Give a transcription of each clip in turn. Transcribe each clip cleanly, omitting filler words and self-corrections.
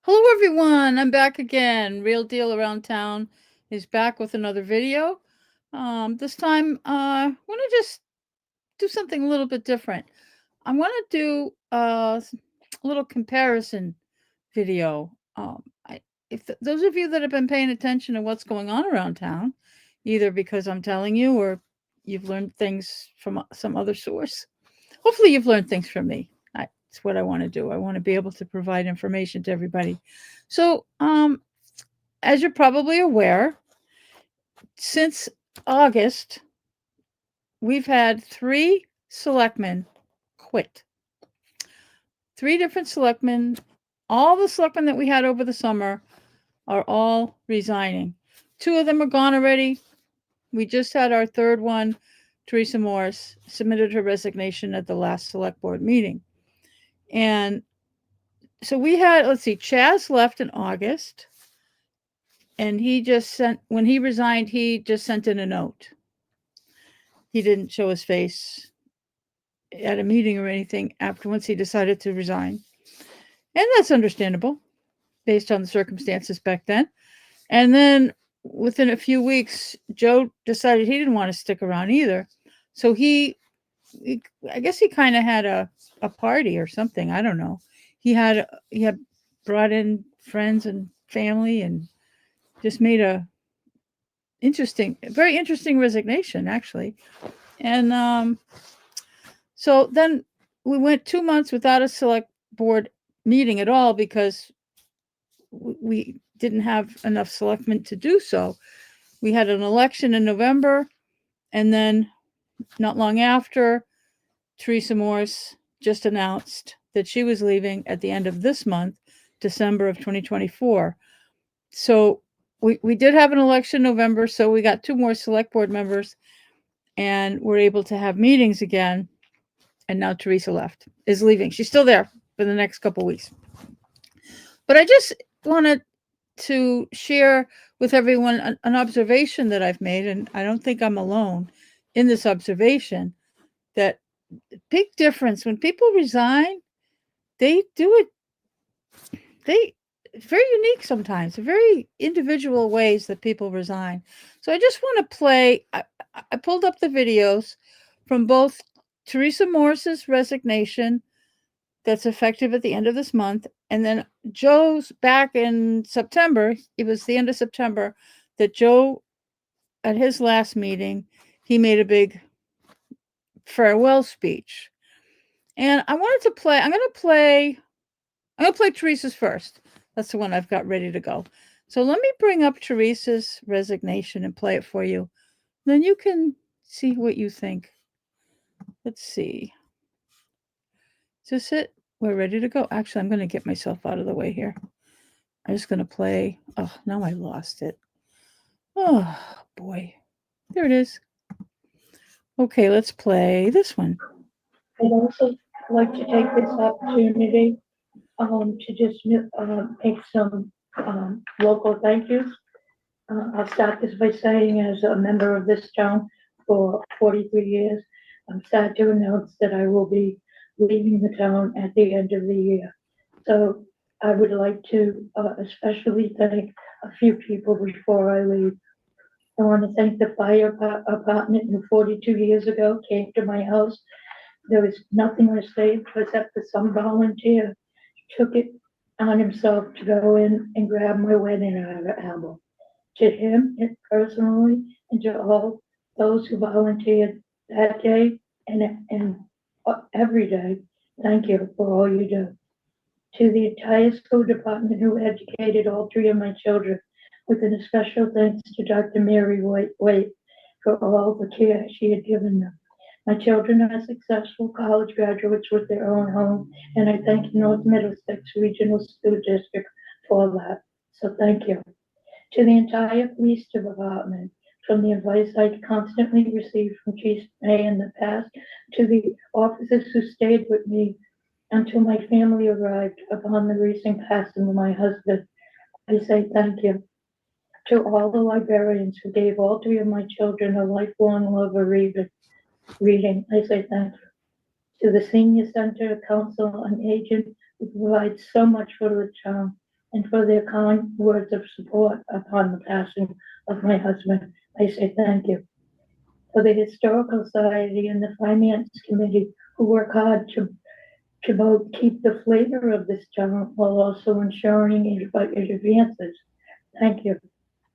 Hello everyone, I'm back again. Real Deal Around Town is back with another video. This time, I want to just do something a little bit different. I want to do a little comparison video. If those of you that have been paying attention to what's going on around town, either because I'm telling you or you've learned things from some other source, hopefully you've learned things from me. That's what I want to do. I want to be able to provide information to everybody. So, as you're probably aware, since August, we've had 3 selectmen quit. 3 different selectmen. All the selectmen that we had over the summer are all resigning. 2 of them are gone already. We just had our third one. Teresa Morris submitted her resignation at the last select board meeting. And so we had, let's see, Chaz left in August. And he just sent, when he resigned, he just sent in a note. He didn't show his face at a meeting or anything after once he decided to resign. And that's understandable based on the circumstances back then. And then within a few weeks, Joe decided he didn't want to stick around either. So I guess he kind of had a party or something. I don't know. He had brought in friends and family and just made a very interesting resignation, actually. And so then we went 2 months without a select board meeting at all because we didn't have enough selectmen to do so. We had an election in November, and then not long after, Teresa Morris just announced that she was leaving at the end of this month, December of 2024. So we did have an election in November, so we got 2 more select board members and we're able to have meetings again. And now Teresa is leaving. She's still there for the next couple weeks. But I just wanted to share with everyone an observation that I've made, and I don't think I'm alone in this observation, that big difference when people resign, they do it, it's very unique sometimes, very individual ways that people resign. So I just want to play, I pulled up the videos from both Teresa Morris's resignation that's effective at the end of this month, and then Joe's back in September. It was the end of September that Joe, at his last meeting, he made a big farewell speech. And I wanted to play, I'm going to play Teresa's first. That's the one I've got ready to go. So let me bring up Teresa's resignation and play it for you. Then you can see what you think. Let's see. Is this it? We're ready to go. Actually, I'm going to get myself out of the way here. I'm just going to play. Oh, now I lost it. Oh, boy. There it is. Okay, let's play this one. I'd also like to take this opportunity to just make some local thank yous. I'll start this by saying, as a member of this town for 43 years, I'm sad to announce that I will be leaving the town at the end of the year. So I would like to especially thank a few people before I leave. I want to thank the fire department who 42 years ago came to my house. There was nothing I saved except that some volunteer took it on himself to go in and grab my wedding album. To him personally, and to all those who volunteered that day and every day, thank you for all you do. To the entire school department who educated all 3 of my children, with a special thanks to Dr. Mary White for all the care she had given them. My children are successful college graduates with their own home, and I thank North Middlesex Regional School District for that. So thank you. To the entire police department, from the advice I constantly received from Chief May in the past, to the officers who stayed with me until my family arrived upon the recent passing of my husband, I say thank you. To all the librarians who gave all 3 of my children a lifelong love of reading, I say thank you. To the Senior Center Council on Aging, who provides so much for the town, and for their kind words of support upon the passing of my husband. I say thank you. For the Historical Society and the Finance Committee, who work hard to both keep the flavor of this town while also ensuring it advances. Thank you.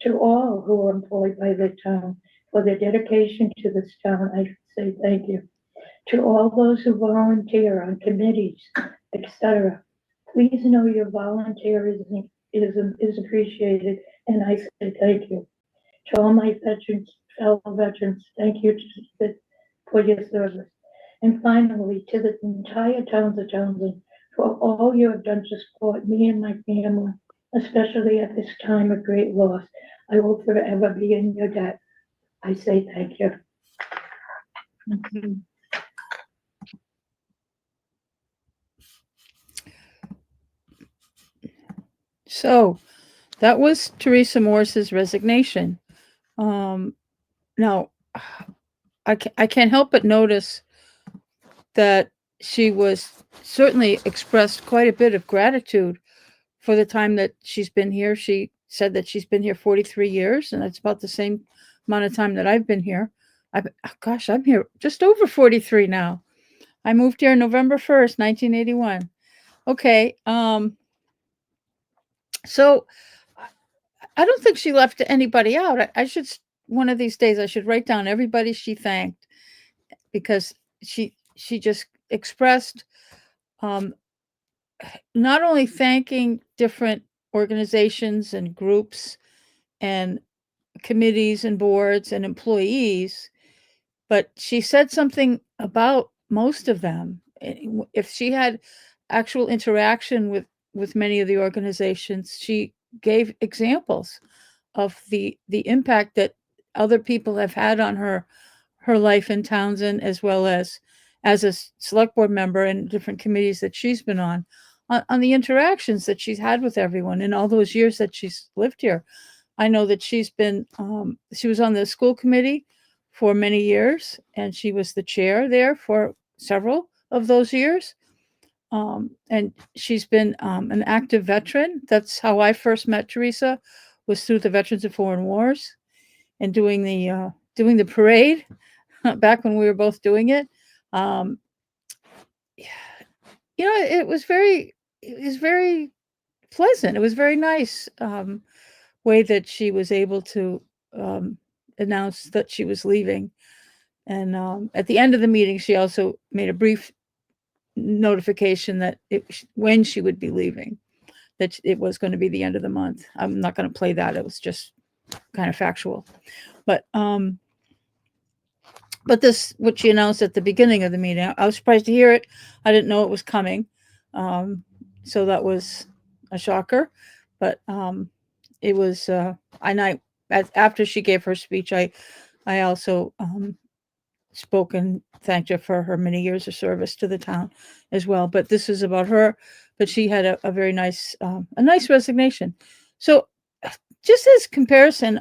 To all who are employed by the town for their dedication to this town, I say thank you. To all those who volunteer on committees, etc., please know your volunteerism is appreciated, and I say thank you. To all my veterans, fellow veterans, thank you for your service. And finally, to the entire towns of Townsend, for all you have done to support me and my family, especially at this time of great loss. I will forever be in your debt. I say thank you. So that was Teresa Morris's resignation. Now, I can't help but notice that she was certainly expressed quite a bit of gratitude for the time that she's been here. She said that she's been here 43 years, and that's about the same amount of time that I've been here. I'm here just over 43 now. I moved here November 1st, 1981. Okay. So I don't think she left anybody out. I should, one of these days, I should write down everybody she thanked, because she just expressed, um, not only thanking different organizations and groups and committees and boards and employees, but she said something about most of them. If she had actual interaction with many of the organizations, she gave examples of the impact that other people have had on her life in Townsend, as well as a select board member and different committees that she's been on the interactions that she's had with everyone in all those years that she's lived here. I know that she was on the school committee for many years, and she was the chair there for several of those years. And she's been an active veteran. That's how I first met Teresa, was through the Veterans of Foreign Wars and doing the parade back when we were both doing it. Um, it was very pleasant. It was very nice, way that she was able to um, announce that she was leaving. And at the end of the meeting, she also made a brief notification that when she would be leaving, that it was going to be the end of the month. I'm not going to play that. It was just kind of factual. But this, what she announced at the beginning of the meeting, I was surprised to hear it. I didn't know it was coming. So that was a shocker. But it was, and after she gave her speech, I also spoke and thanked her for her many years of service to the town as well. But this is about her. But she had a very nice, a nice resignation. So just as comparison,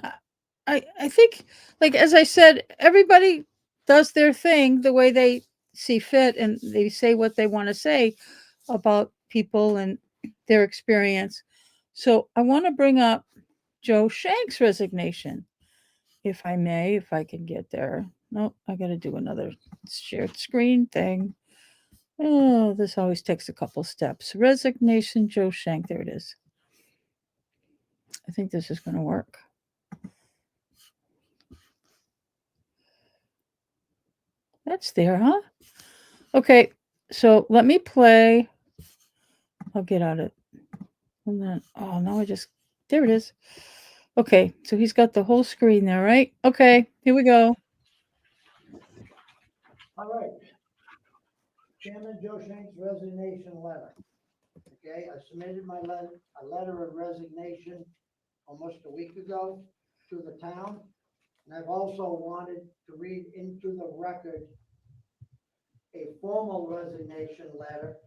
I think, like, as I said, everybody does their thing the way they see fit, and they say what they want to say about people and their experience. So I want to bring up Joe Shank's resignation, if I may, if I can get there. No, I got to do another shared screen thing. Oh, this always takes a couple steps. Resignation, Joe Shank. There it is. I think this is going to work. That's there, huh? Okay, so let me play. I'll get out it. And then, oh, now there it is. Okay, so he's got the whole screen there, right? Okay, here we go. All right. Chairman Joe Shank's resignation letter. Okay, I submitted a letter of resignation almost a week ago to the town. And I've also wanted to read into the record a formal resignation letter,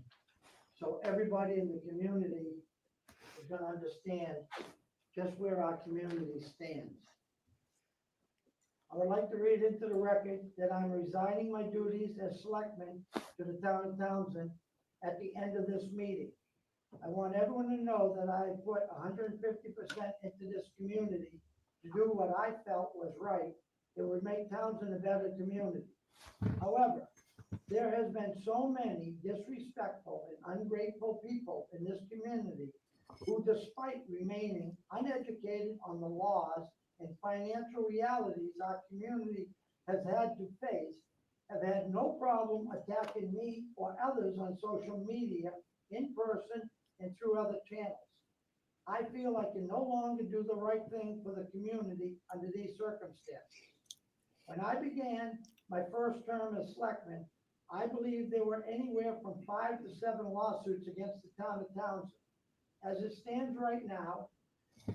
so everybody in the community is gonna understand just where our community stands. I would like to read into the record that I'm resigning my duties as selectman to the town of Townsend at the end of this meeting. I want everyone to know that I put 150% into this community to do what I felt was right. It would make Townsend a better community. However, there has been so many disrespectful and ungrateful people in this community who, despite remaining uneducated on the laws and financial realities our community has had to face, have had no problem attacking me or others on social media, in person, and through other channels. I feel I can no longer do the right thing for the community under these circumstances. When I began my first term as selectman, I believe there were anywhere from 5 to 7 lawsuits against the town of Townsend. As it stands right now,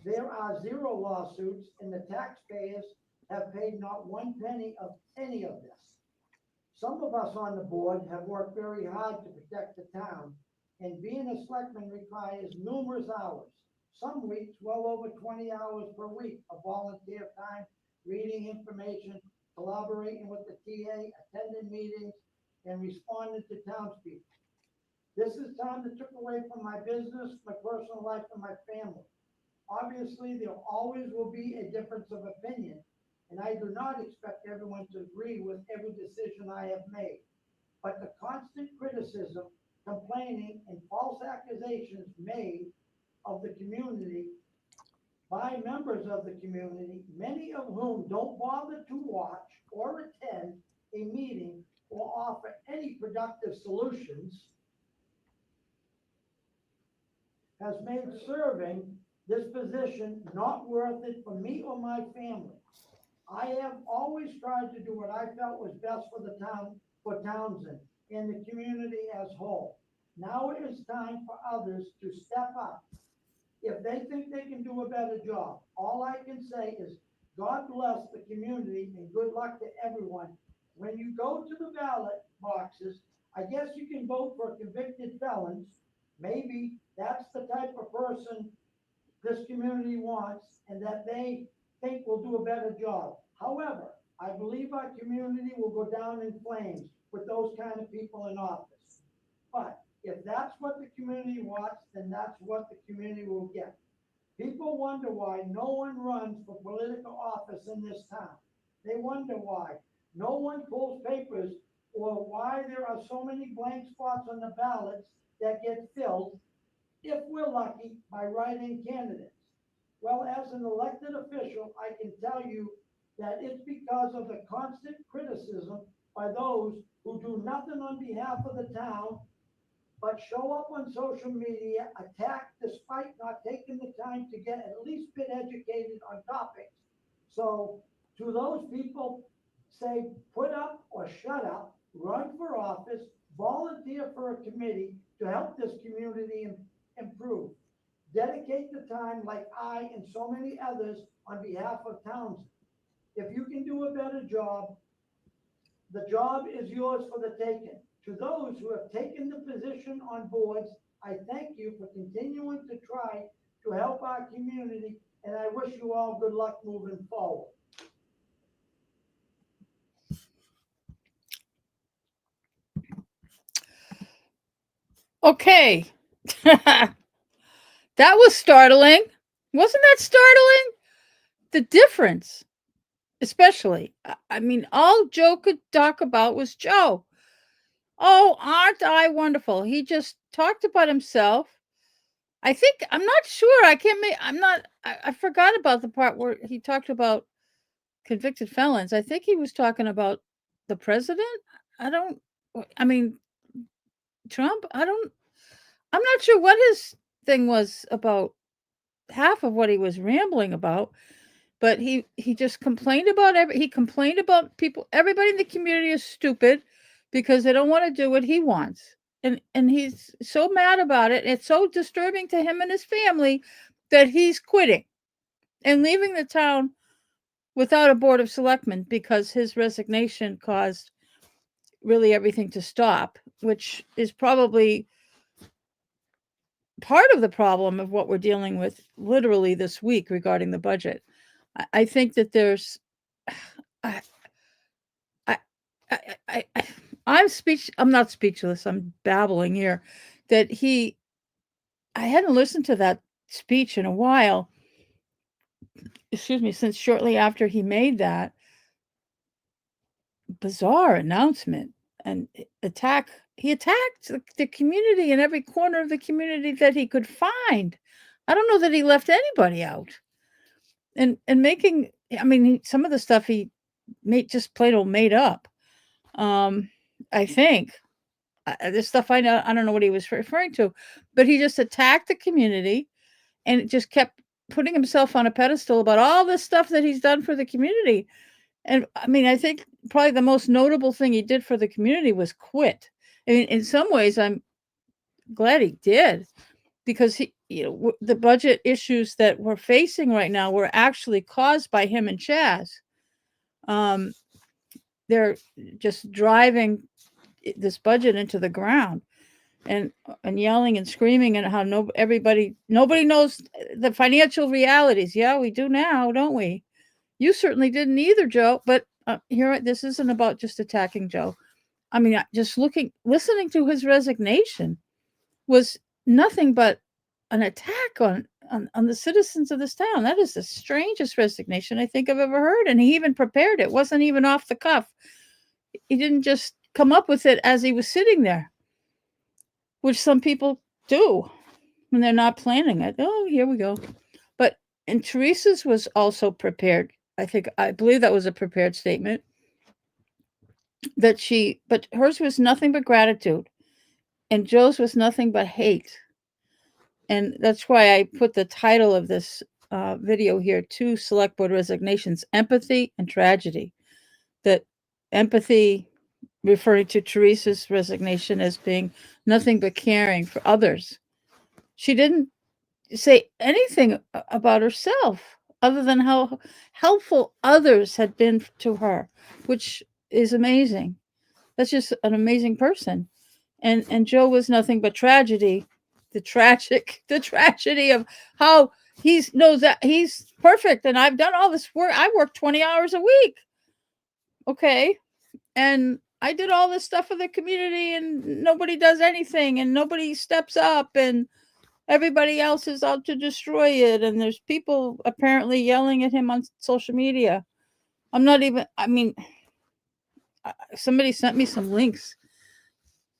there are 0 lawsuits and the taxpayers have paid not 1 penny of any of this. Some of us on the board have worked very hard to protect the town, and being a selectman requires numerous hours. Some weeks, well over 20 hours per week of volunteer time, reading information, collaborating with the TA, attending meetings, and responding to townspeople. This is time that took away from my business, my personal life, and my family. Obviously, there always will be a difference of opinion, and I do not expect everyone to agree with every decision I have made. But the constant criticism, complaining, and false accusations made of the community by members of the community, many of whom don't bother to watch or attend a meeting or offer any productive solutions, has made serving this position not worth it for me or my family. I have always tried to do what I felt was best for the town, for Townsend and the community as whole. Now it is time for others to step up. If they think they can do a better job, all I can say is God bless the community and good luck to everyone. When you go to the ballot boxes, I guess you can vote for convicted felons. Maybe that's the type of person this community wants and that they think will do a better job. However, I believe our community will go down in flames with those kind of people in office. But if that's what the community wants, then that's what the community will get. People wonder why no one runs for political office in this town. They wonder why no one pulls papers or why there are so many blank spots on the ballots that get filled, if we're lucky, by write-in candidates. Well, as an elected official, I can tell you that it's because of the constant criticism by those who do nothing on behalf of the town but show up on social media, attack despite not taking the time to get at least bit educated on topics. So to those people, say, put up or shut up, run for office, volunteer for a committee to help this community improve. Dedicate the time like I and so many others on behalf of Townsend. If you can do a better job, the job is yours for the taking. To those who have taken the position on boards, I thank you for continuing to try to help our community, and I wish you all good luck moving forward. Okay. That was startling. Wasn't that startling? The difference, especially. I mean, all Joe could talk about was Joe. Oh, aren't I wonderful? He just talked about himself. I think I'm not sure. I can't make. I'm not. I forgot about the part where he talked about convicted felons. I think he was talking about the president. I don't. I mean, Trump. I don't. I'm not sure what his thing was about. Half of what he was rambling about, but he just complained about he complained about people. Everybody in the community is stupid because they don't want to do what he wants, and he's so mad about it. It's so disturbing to him and his family that he's quitting and leaving the town without a board of selectmen because his resignation caused really everything to stop, which is probably part of the problem of what we're dealing with literally this week regarding the budget. I think that there's, I, I, I, I'm not speechless. I'm babbling here. That he I hadn't listened to that speech in a while. Excuse me, since shortly after he made that bizarre announcement and he attacked the community in every corner of the community that he could find. I don't know that he left anybody out. And making, I mean, some of the stuff he made just plain old made up. I think this stuff I don't know what he was referring to, but he just attacked the community and just kept putting himself on a pedestal about all this stuff that he's done for the community. And I mean, I think probably the most notable thing he did for the community was quit. I mean, in some ways, I'm glad he did because the budget issues that we're facing right now were actually caused by him and Chaz. Um, they're just driving this budget into the ground and yelling and screaming and how nobody knows the financial realities. Yeah, we do now, don't we? You certainly didn't either, Joe. But this isn't about just attacking Joe. I mean, just listening to his resignation was nothing but an attack on the citizens of this town. That is the strangest resignation I think I've ever heard. And he even prepared it. It wasn't even off the cuff. He didn't just come up with it as he was sitting there, which some people do when they're not planning it. Oh, here we go. But and Teresa's was also prepared. I believe that was a prepared statement but hers was nothing but gratitude and Joe's was nothing but hate. And that's why I put the title of this video here: two select board resignations, empathy and tragedy. That empathy referring to Teresa's resignation as being nothing but caring for others. She didn't say anything about herself other than how helpful others had been to her, which is amazing. That's just an amazing person. And Joe was nothing but tragedy. The tragedy of how he knows that he's perfect and I've done all this work. I work 20 hours a week. Okay. And I did all this stuff for the community and nobody does anything and nobody steps up and everybody else is out to destroy it. And there's people apparently yelling at him on social media. I mean, somebody sent me some links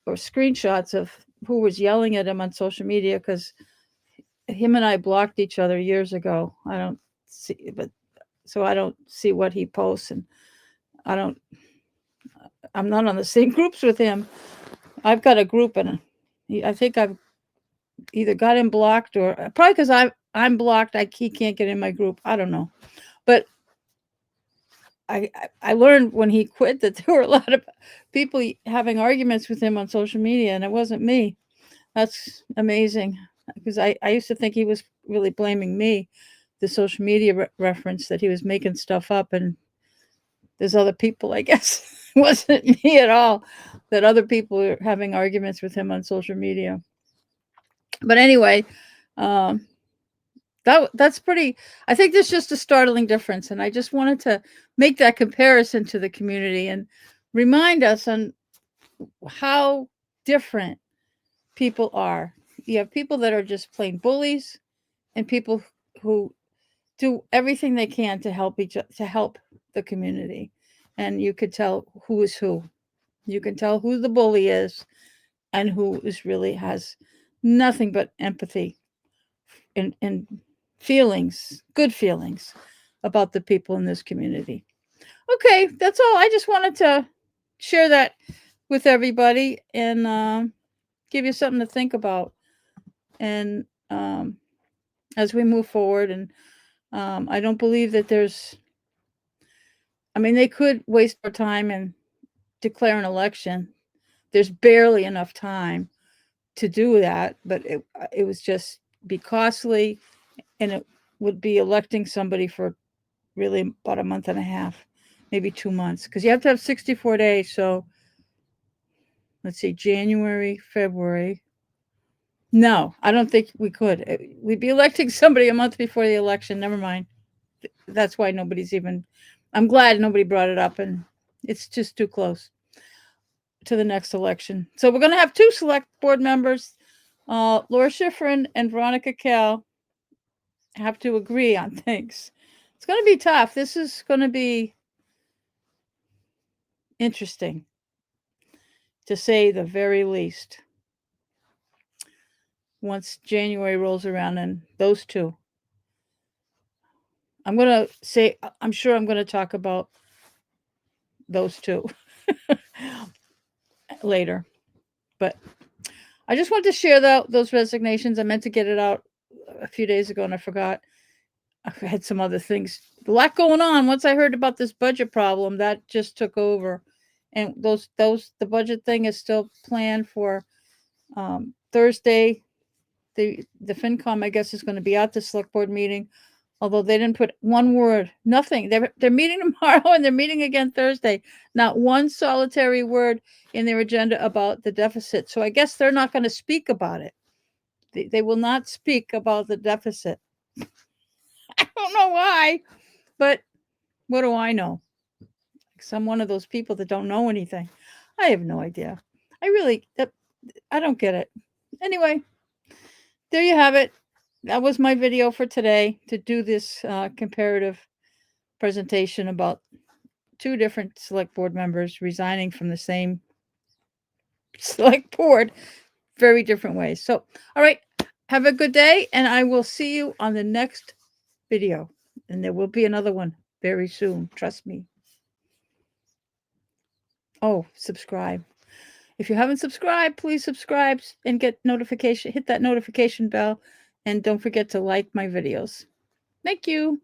or screenshots of who was yelling at him on social media because him and I blocked each other years ago. I don't see what he posts, and I'm not on the same groups with him. I've got a group, and I think I've either got him blocked or probably because I'm blocked. He can't get in my group. I don't know, but I learned when he quit that there were a lot of people having arguments with him on social media, and it wasn't me. That's amazing because I used to think he was really blaming me, the social media reference that he was making stuff up, and there's other people, I guess. It wasn't me at all, that other people were having arguments with him on social media. But anyway, that's pretty, I think there's just a startling difference. And I just wanted to make that comparison to the community and remind us on how different people are. You have people that are just plain bullies and people who do everything they can to help the community. And you could tell who is who. You can tell who the bully is and who is really has nothing but empathy and feelings, good feelings about the people in this community. Okay, that's all. I just wanted to share that with everybody and give you something to think about. And as we move forward, and I don't believe that they could waste our time and declare an election. There's barely enough time to do that, but it was just be costly, and it would be electing somebody for really about a month and a half, maybe 2 months, because you have to have 64 days. So let's see, January, February. No, I don't think we could. We'd be electing somebody a month before the election. Never mind. That's why I'm glad nobody brought it up, and it's just too close to the next election. So we're going to have 2 select board members. Laura Schifrin and Veronica Kell have to agree on things. It's going to be tough. This is going to be interesting, to say the very least. Once January rolls around, and those two, I'm going to say, I'm sure I'm going to talk about those two later. But I just want to share those resignations. I meant to get it out a few days ago and I forgot. I had some other things, a lot going on. Once I heard about this budget problem, that just took over. And the budget thing is still planned for Thursday. The FinCom, I guess, is going to be at the select board meeting, although they didn't put one word, nothing. They're meeting tomorrow and they're meeting again Thursday. Not one solitary word in their agenda about the deficit. So I guess they're not going to speak about it. They will not speak about the deficit. I don't know why, but what do I know? I'm one of those people that don't know anything. I have no idea. I don't get it. Anyway, there you have it. That was my video for today, to do this comparative presentation about two different select board members resigning from the same select board, very different ways. So, all right, have a good day, and I will see you on the next video. And there will be another one very soon. Trust me. Oh, subscribe. If you haven't subscribed, please subscribe and hit that notification bell. And don't forget to like my videos. Thank you.